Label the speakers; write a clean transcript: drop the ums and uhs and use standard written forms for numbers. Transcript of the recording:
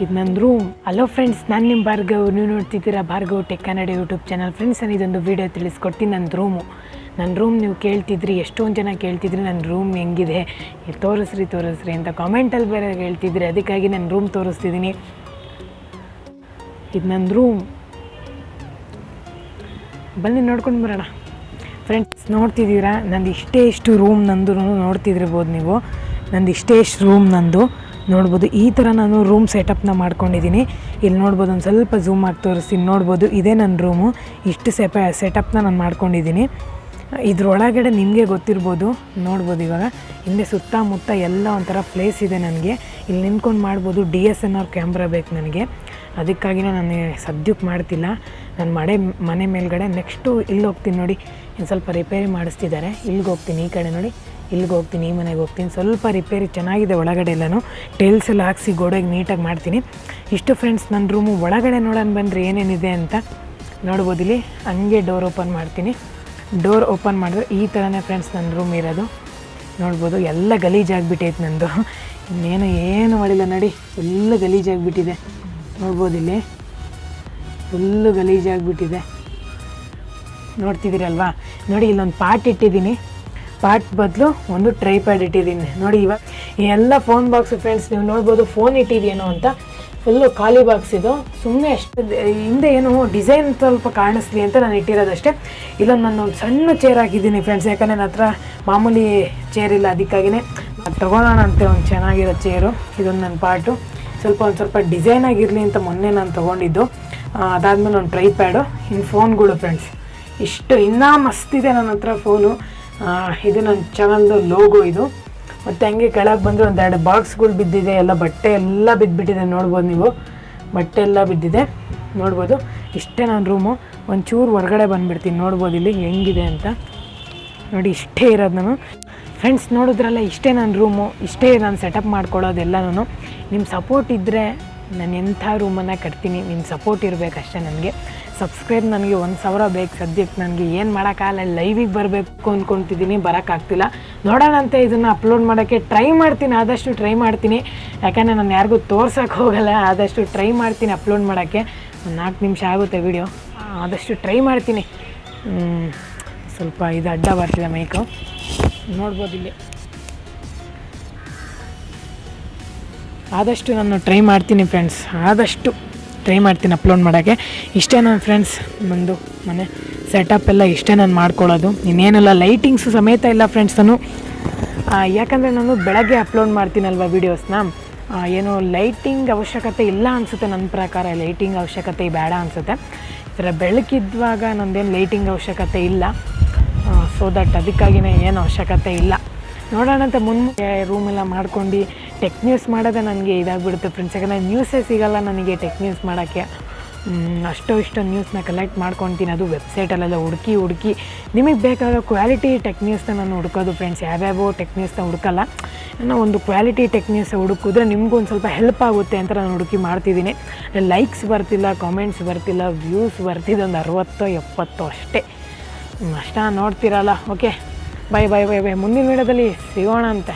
Speaker 1: ಇದು ನನ್ನ room. Hello friends, ನಾನು ನಿಮ್ಮ ಭಾರ್ಗವ್. ನೀವು ನೋಡ್ತಿದ್ದೀರಾ Bhargav tech Kannada YouTube channel. Friends, ನಾನು ಇದೊಂದು ವೀಡಿಯೋ ತಿಳಿಸ್ಕೊಡ್ತೀನಿ. ನನ್ನ ರೂಮ್ ನೀವು ಕೇಳ್ತಿದ್ರಿ, ಎಷ್ಟೊಂದು ಜನ ಕೇಳ್ತಿದ್ರಿ ನನ್ನ ರೂಮ್ ಹೆಂಗಿದೆ, ತೋರಿಸ್ರಿ ಅಂತ ಕಾಮೆಂಟಲ್ಲಿ ಬೇರೆ ಹೇಳ್ತಿದ್ರಿ. ಅದಕ್ಕಾಗಿ ನನ್ನ ರೂಮ್ ತೋರಿಸ್ತಿದ್ದೀನಿ. ಇದು ನನ್ನ ರೂಮ್, ಬನ್ನಿ ನೋಡ್ಕೊಂಡು ಬರೋಣ. ಫ್ರೆಂಡ್ಸ್, ನೋಡ್ತಿದ್ದೀರಾ ನಂದು ಇಷ್ಟು ರೂಮ್ ನಂದು ನೋಡ್ತಿದ್ದಿರ್ಬೋದು ನೀವು. ನಂದು ಇಷ್ಟು ರೂಮ್ ನಂದು ನೋಡ್ಬೋದು. ಈ ಥರ ನಾನು ರೂಮ್ ಸೆಟಪ್ನ ಮಾಡ್ಕೊಂಡಿದ್ದೀನಿ. ಇಲ್ಲಿ ನೋಡ್ಬೋದು, ಒಂದು ಸ್ವಲ್ಪ ಝೂಮ್ ಆಗಿ ತೋರಿಸ್ತೀನಿ. ನೋಡ್ಬೋದು, ಇದೇ ನನ್ನ ರೂಮು. ಇಷ್ಟು ಸೆಟಪ್ನ ನಾನು ಮಾಡ್ಕೊಂಡಿದ್ದೀನಿ. ಇದ್ರೊಳಗಡೆ ನಿಮಗೆ ಗೊತ್ತಿರ್ಬೋದು, ನೋಡ್ಬೋದು. ಇವಾಗ ಹಿಂದೆ ಸುತ್ತಮುತ್ತ ಎಲ್ಲ ಒಂಥರ ಪ್ಲೇಸ್ ಇದೆ ನನಗೆ. ಇಲ್ಲಿ ನಿಂತ್ಕೊಂಡು ಮಾಡ್ಬೋದು. DSLR ಕ್ಯಾಮ್ರಾ ಬೇಕು ನನಗೆ. ಅದಕ್ಕಾಗಿಯೇ ನಾನು ಸದ್ಯಕ್ಕೆ ಮಾಡ್ತಿಲ್ಲ. ನಾನು ಮನೆ ಮೇಲ್ಗಡೆ ನೆಕ್ಸ್ಟು ಇಲ್ಲಿ ಹೋಗ್ತೀನಿ. ನೋಡಿ, ಇನ್ನು ಸ್ವಲ್ಪ ರಿಪೇರಿ ಮಾಡಿಸ್ತಿದ್ದಾರೆ. ಇಲ್ಲಿಗೆ ಹೋಗ್ತೀನಿ, ಈ ಕಡೆ ನೋಡಿ, ಇಲ್ಲಿಗೆ ಹೋಗ್ತೀನಿ, ಈ ಮನೆಗೆ ಹೋಗ್ತೀನಿ. ಸ್ವಲ್ಪ ರಿಪೇರಿ ಚೆನ್ನಾಗಿದೆ ಒಳಗಡೆ ಎಲ್ಲನೂ. ಟೈಲ್ಸ್ ಎಲ್ಲ ಹಾಕ್ಸಿ ಗೋಡೆಗೆ ನೀಟಾಗಿ ಮಾಡ್ತೀನಿ. ಇಷ್ಟು ಫ್ರೆಂಡ್ಸ್ ನನ್ನ ರೂಮು. ಒಳಗಡೆ ನೋಡೋಣ ಬನ್ನಿರಿ ಏನೇನಿದೆ ಅಂತ. ನೋಡ್ಬೋದು, ಇಲ್ಲಿ ಹಂಗೆ ಡೋರ್ ಓಪನ್ ಮಾಡ್ತೀನಿ. ಡೋರ್ ಓಪನ್ ಮಾಡಿದ್ರೆ ಈ ಥರನೇ ಫ್ರೆಂಡ್ಸ್ ನನ್ನ ರೂಮ್ ಇರೋದು. ನೋಡ್ಬೋದು, ಎಲ್ಲ ಗಲೀಜಾಗಿಬಿಟ್ಟೈತೆ ನಂದು. ಏನು ಮಾಡಿಲ್ಲ ನೋಡಿ, ಫುಲ್ಲು ಗಲೀಜಾಗಿಬಿಟ್ಟಿದೆ. ನೋಡ್ಬೋದು, ಇಲ್ಲಿ ಫುಲ್ಲು ಗಲೀಜಾಗಿಬಿಟ್ಟಿದೆ. ನೋಡ್ತಿದ್ದೀರಲ್ವಾ? ನೋಡಿ, ಇಲ್ಲೊಂದು ಪಾಟ್ ಇಟ್ಟಿದ್ದೀನಿ. ಪಾಟ್ ಬದಲು ಒಂದು ಟ್ರೈಪ್ಯಾಡ್ ಇಟ್ಟಿದ್ದೀನಿ. ನೋಡಿ, ಇವಾಗ ಎಲ್ಲ ಫೋನ್ ಬಾಕ್ಸು ಫ್ರೆಂಡ್ಸ್, ನೀವು ನೋಡ್ಬೋದು ಫೋನ್ ಇಟ್ಟಿದೆಯೇನೋ ಅಂತ. ಫುಲ್ಲು ಖಾಲಿ ಬಾಕ್ಸ್ ಇದು. ಸುಮ್ಮನೆ ಅಷ್ಟು ಹಿಂದೆ ಏನು ಡಿಸೈನ್ ಸ್ವಲ್ಪ ಕಾಣಿಸ್ಲಿ ಅಂತ ನಾನು ಇಟ್ಟಿರೋದಷ್ಟೇ. ಇಲ್ಲೊಂದು ನಾನು ಒಂದು ಸಣ್ಣ ಚೇರ್ ಹಾಕಿದ್ದೀನಿ ಫ್ರೆಂಡ್ಸ್. ಯಾಕಂದರೆ ನನ್ನ ಹತ್ರ ಮಾಮೂಲಿ ಚೇರ್ ಇಲ್ಲ, ಅದಕ್ಕಾಗಿಯೇ ತೊಗೊಳೋಣ ಅಂತೆ ಒಂದು ಚೆನ್ನಾಗಿರೋ ಚೇರು. ಇದೊಂದು ನನ್ನ ಪಾಟು. ಒಂದು ಸ್ವಲ್ಪ ಡಿಸೈನ್ ಆಗಿರಲಿ ಅಂತ ಮೊನ್ನೆ ನಾನು ತೊಗೊಂಡಿದ್ದು. ಅದಾದಮೇಲೆ ಒಂದು ಟ್ರೈಪ್ಯಾಡು. ಇನ್ನು ಫೋನ್ಗಳು ಫ್ರೆಂಡ್ಸ್, ಇಷ್ಟು ಇನ್ನೂ ಮಸ್ತಿದೆ ನನ್ನ ಹತ್ರ ಫೋನು. ಇದು ನನ್ನ ಚಾನಲ್ದು ಲೋಗೋ ಇದು. ಮತ್ತು ಹಂಗೆ ಕೆಳಗೆ ಬಂದರೆ ಒಂದೆರಡು ಬಾಕ್ಸ್ಗಳು ಬಿದ್ದಿದೆ. ಎಲ್ಲ ಬಟ್ಟೆ ಎಲ್ಲ ಬಿದ್ದುಬಿಟ್ಟಿದೆ. ನೋಡ್ಬೋದು ನೀವು, ಬಟ್ಟೆ ಎಲ್ಲ ಬಿದ್ದಿದೆ. ನೋಡ್ಬೋದು, ಇಷ್ಟೇ ನನ್ನ ರೂಮು. ಒಂಚೂರು ಹೊರಗಡೆ ಬಂದುಬಿಡ್ತೀನಿ. ನೋಡ್ಬೋದು ಇಲ್ಲಿ ಹೆಂಗಿದೆ ಅಂತ. ನೋಡಿ, ಇಷ್ಟೇ ಇರೋದು ನಾನು. ಫ್ರೆಂಡ್ಸ್, ನೋಡಿದ್ರಲ್ಲ, ಇಷ್ಟೇ ನನ್ನ ರೂಮು. ಇಷ್ಟೇ ನಾನು ಸೆಟಪ್ ಮಾಡ್ಕೊಳ್ಳೋದೆಲ್ಲನೂ. ನಿಮ್ಮ ಸಪೋರ್ಟ್ ಇದ್ದರೆ ನಾನು ಎಂಥ ರೂಮನ್ನು ಕಟ್ತೀನಿ. ನಿಮ್ಮ ಸಪೋರ್ಟ್ ಇರಬೇಕಷ್ಟೇ ನನಗೆ. ಸಬ್ಸ್ಕ್ರೈಬ್ ನನಗೆ 1000 ಬೇಕು ಸದ್ಯಕ್ಕೆ. ನನಗೆ ಏನು ಮಾಡೋಕ್ಕಾಗಲ್ಲ. ಲೈವಿಗೆ ಬರಬೇಕು ಅಂದ್ಕೊತಿದ್ದೀನಿ, ಬರೋಕ್ಕಾಗ್ತಿಲ್ಲ. ನೋಡೋಣಂತೆ, ಇದನ್ನು ಅಪ್ಲೋಡ್ ಮಾಡೋಕ್ಕೆ ಟ್ರೈ ಮಾಡ್ತೀನಿ. ಆದಷ್ಟು ಟ್ರೈ ಮಾಡ್ತೀನಿ. ಯಾಕಂದರೆ ನಾನು ಯಾರಿಗೂ ತೋರ್ಸೋಕ್ಕೆ ಹೋಗಲ್ಲ. ಆದಷ್ಟು ಟ್ರೈ ಮಾಡ್ತೀನಿ ಅಪ್ಲೋಡ್ ಮಾಡೋಕ್ಕೆ. ಒಂದು 4 ನಿಮಿಷ ಆಗುತ್ತೆ ವಿಡಿಯೋ. ಆದಷ್ಟು ಟ್ರೈ ಮಾಡ್ತೀನಿ. ಸ್ವಲ್ಪ ಇದು ಅಡ್ಡ ಬರ್ತಿದೆ ಮೈಕು. ನೋಡ್ಬೋದು, ಇಲ್ಲಿ ಆದಷ್ಟು ನಾನು ಟ್ರೈ ಮಾಡ್ತೀನಿ ಫ್ರೆಂಡ್ಸ್. ಆದಷ್ಟು ಟ್ರೈ ಮಾಡ್ತೀನಿ ಅಪ್ಲೋಡ್ ಮಾಡೋಕ್ಕೆ. ಇಷ್ಟೇ ನನ್ನ ಫ್ರೆಂಡ್ಸ್, ನಂದು ಮನೆ ಸೆಟಪ್ ಎಲ್ಲ ಇಷ್ಟೇ ನಾನು ಮಾಡ್ಕೊಳ್ಳೋದು. ಇನ್ನೇನಿಲ್ಲ, ಲೈಟಿಂಗ್ಸು ಸಮೇತ ಇಲ್ಲ ಫ್ರೆಂಡ್ಸ್ ನಾನು. ಯಾಕಂದರೆ ನಾನು ಬೆಳಗ್ಗೆ ಅಪ್ಲೋಡ್ ಮಾಡ್ತೀನಲ್ವ ವೀಡಿಯೋಸ್ನ. ಏನು ಲೈಟಿಂಗ್ ಅವಶ್ಯಕತೆ ಇಲ್ಲ ಅನಿಸುತ್ತೆ. ನನ್ನ ಪ್ರಕಾರ ಲೈಟಿಂಗ್ ಅವಶ್ಯಕತೆ ಬೇಡ ಅನಿಸುತ್ತೆ. ಈ ಥರ ಬೆಳಕಿದ್ವಾಗ ನಂದೇನು ಲೈಟಿಂಗ್ ಅವಶ್ಯಕತೆ ಇಲ್ಲ. ಸೊ ದಟ್ ಅದಕ್ಕಾಗಿಯೇ ಏನು ಅವಶ್ಯಕತೆ ಇಲ್ಲ. ನೋಡೋಣಂತೆ ಮುಂದೆ ರೂಮೆಲ್ಲ ಮಾಡ್ಕೊಂಡು ಟೆಕ್ ನ್ಯೂಸ್ ಮಾಡೋದೇ ನನಗೆ ಇದಾಗಿಬಿಡುತ್ತೆ ಫ್ರೆಂಡ್ಸ್. ಯಾಕಂದರೆ ನ್ಯೂಸೇ ಸಿಗೋಲ್ಲ ನನಗೆ ಟೆಕ್ ನ್ಯೂಸ್ ಮಾಡೋಕ್ಕೆ. ಇಷ್ಟೋ ನ್ಯೂಸ್ನ ಕಲೆಕ್ಟ್ ಮಾಡ್ಕೊತೀನಿ. ಅದು ವೆಬ್ಸೈಟಲ್ಲೆಲ್ಲ ಹುಡುಕಿ ನಿಮಗೆ ಬೇಕಾದ ಕ್ವಾಲಿಟಿ ಟೆಕ್ ನ್ಯೂಸ್ನ ನಾನು ಹುಡ್ಕೋದು ಫ್ರೆಂಡ್ಸ್. ಯಾವ್ಯಾವ ಟೆಕ್ ನ್ಯೂಸ್ನ ಹುಡುಕಲ್ಲ ನಾನು. ಒಂದು ಕ್ವಾಲಿಟಿ ಟೆಕ್ ನ್ಯೂಸ್ ಹುಡುಕಿದ್ರೆ ನಿಮಗೂ ಒಂದು ಸ್ವಲ್ಪ ಹೆಲ್ಪ್ ಆಗುತ್ತೆ ಅಂತ ನಾನು ಹುಡುಕಿ ಮಾಡ್ತಿದ್ದೀನಿ. ಲೈಕ್ಸ್ ಬರ್ತಿಲ್ಲ, ಕಾಮೆಂಟ್ಸ್ ಬರ್ತಿಲ್ಲ, ವ್ಯೂಸ್ ಬರ್ತಿದೆ ಒಂದು 60-70 ಅಷ್ಟೇ. ನೋಡ್ತಿರಲ್ಲ. Okay, bye. ಮುಂದಿನ ವಿಡಿಯೋದಲ್ಲಿ ಸಿಗೋಣ ಅಂತೆ.